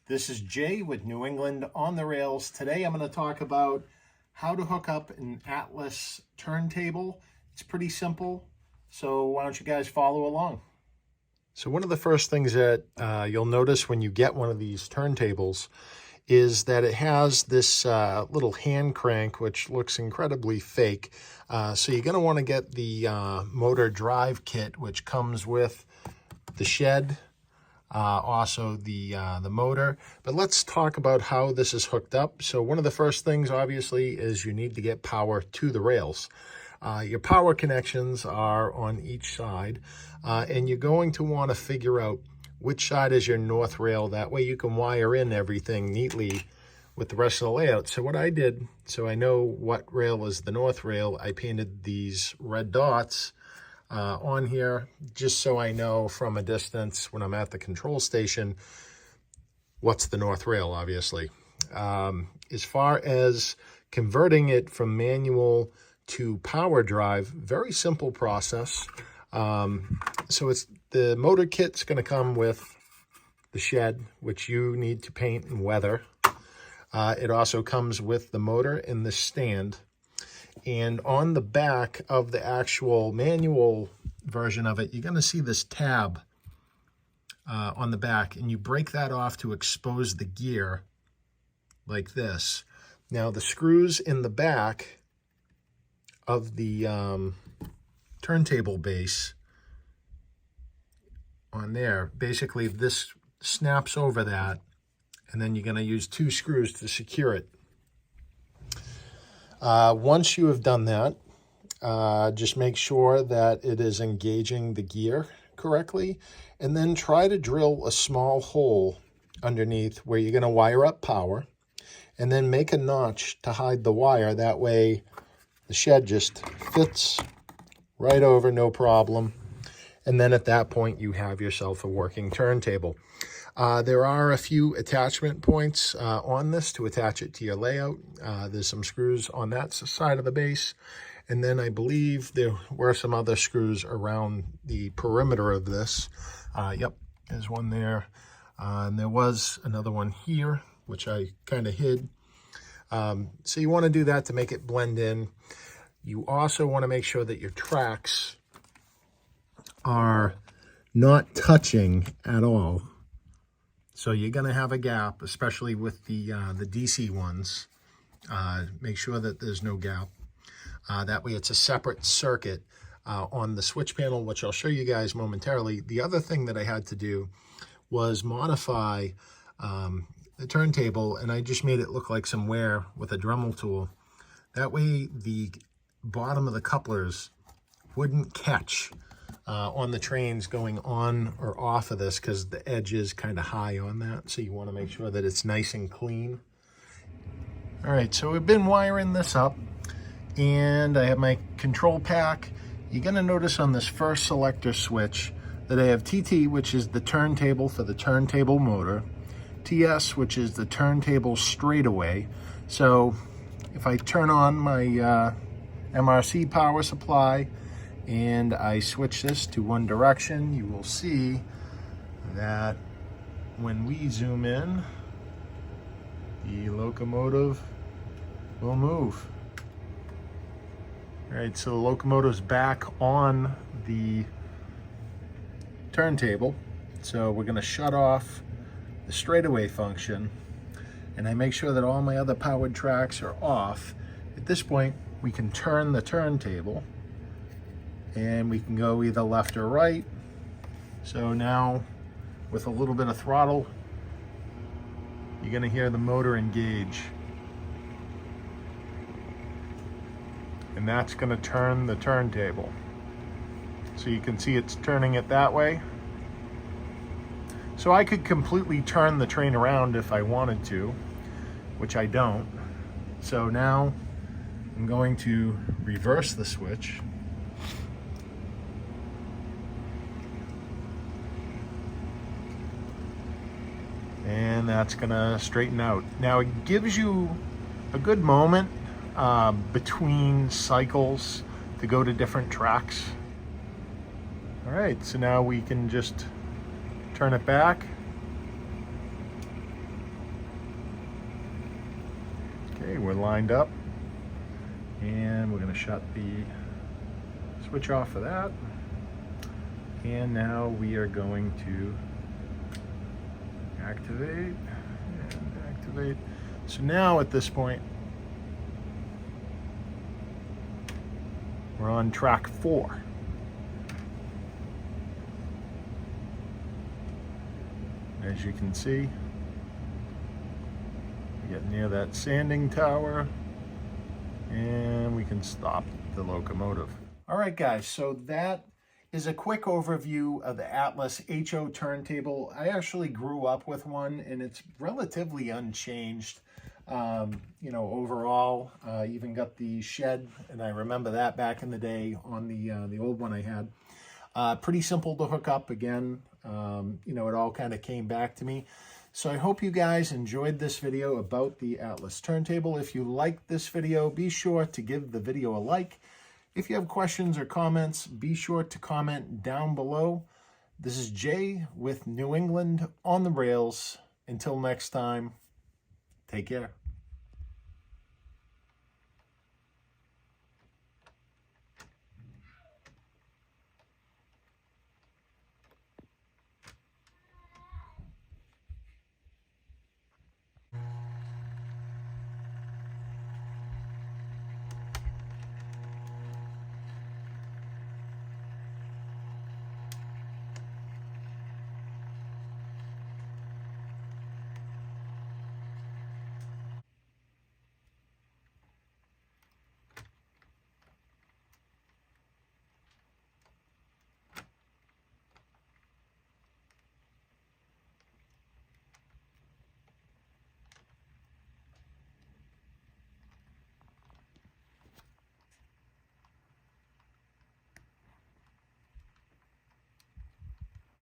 This is Jay with New England on the Rails. Today I'm going to talk about how to hook up an Atlas turntable. It's pretty simple, so why don't you guys follow along? So one of the first things that you'll notice when you get one of these turntables is that it has this little hand crank, which looks incredibly fake. So you're going to want to get the motor drive kit, which comes with the shed, also the motor. But let's talk about how this is hooked up. So one of the first things, obviously, is you need to get power to the rails. Your power connections are on each side, and you're going to want to figure out which side is your north rail. That way you can wire in everything neatly with the rest of the layout. So what I did, so I know what rail is the north rail, I painted these red dots on here, just so I know from a distance when I'm at the control station, what's the north rail, obviously. As far as converting it from manual to power drive, very simple process. So the motor kit's going to come with the shed, which you need to paint and weather. It also comes with the motor and the stand. And on the back of the actual manual version of it, you're going to see this tab on the back, and you break that off to expose the gear like this. Now the screws in the back of the turntable base on there, basically this snaps over that, and then you're going to use two screws to secure it. Once you have done that, just make sure that it is engaging the gear correctly, and then try to drill a small hole underneath where you're going to wire up power, and then make a notch to hide the wire. That way the shed just fits right over, no problem. And then at that point, you have yourself a working turntable. There are a few attachment points on this to attach it to your layout. There's some screws on that side of the base. And then I believe there were some other screws around the perimeter of this. Yep, there's one there. And there was another one here, which I kind of hid. So you want to do that to make it blend in. You also want to make sure that your tracks are not touching at all. So you're going to have a gap, especially with the DC ones. Make sure that there's no gap. That way it's a separate circuit on the switch panel, which I'll show you guys momentarily. The other thing that I had to do was modify the turntable, and I just made it look like some wear with a Dremel tool. That way the bottom of the couplers wouldn't catch on the trains going on or off of this, because the edge is kind of high on that. So you want to make sure that it's nice and clean. All right, so we've been wiring this up, and I have my control pack. You're going to notice on this first selector switch that I have TT, which is the turntable for the turntable motor, TS, which is the turntable straightaway. So if I turn on my MRC power supply and I switch this to one direction, you will see that when we zoom in, the locomotive will move. All right, so the locomotive's back on the turntable. So we're going to shut off the straightaway function, and I make sure that all my other powered tracks are off. At this point, we can turn the turntable, and we can go either left or right. So now, with a little bit of throttle, you're going to hear the motor engage. And that's going to turn the turntable. So you can see it's turning it that way. So I could completely turn the train around if I wanted to, which I don't. So now I'm going to reverse the switch. And that's gonna straighten out. Now it gives you a good moment between cycles to go to different tracks. All right, so now we can just turn it back. we're lined up. And we're going to shut the switch off for that. And now we are going to activate and activate. So now at this point, we're on track 4. As you can see, we get near that sanding tower and we can stop the locomotive. All right, guys, so that is a quick overview of the Atlas HO turntable. I actually grew up with one and it's relatively unchanged. You know, overall, even got the shed, and I remember that back in the day on the old one I had. Pretty simple to hook up again. You know, it all kind of came back to me. So I hope you guys enjoyed this video about the Atlas turntable. If you liked this video, be sure to give the video a like. If you have questions or comments, be sure to comment down below. This is Jay with New England on the Rails. Until next time, take care.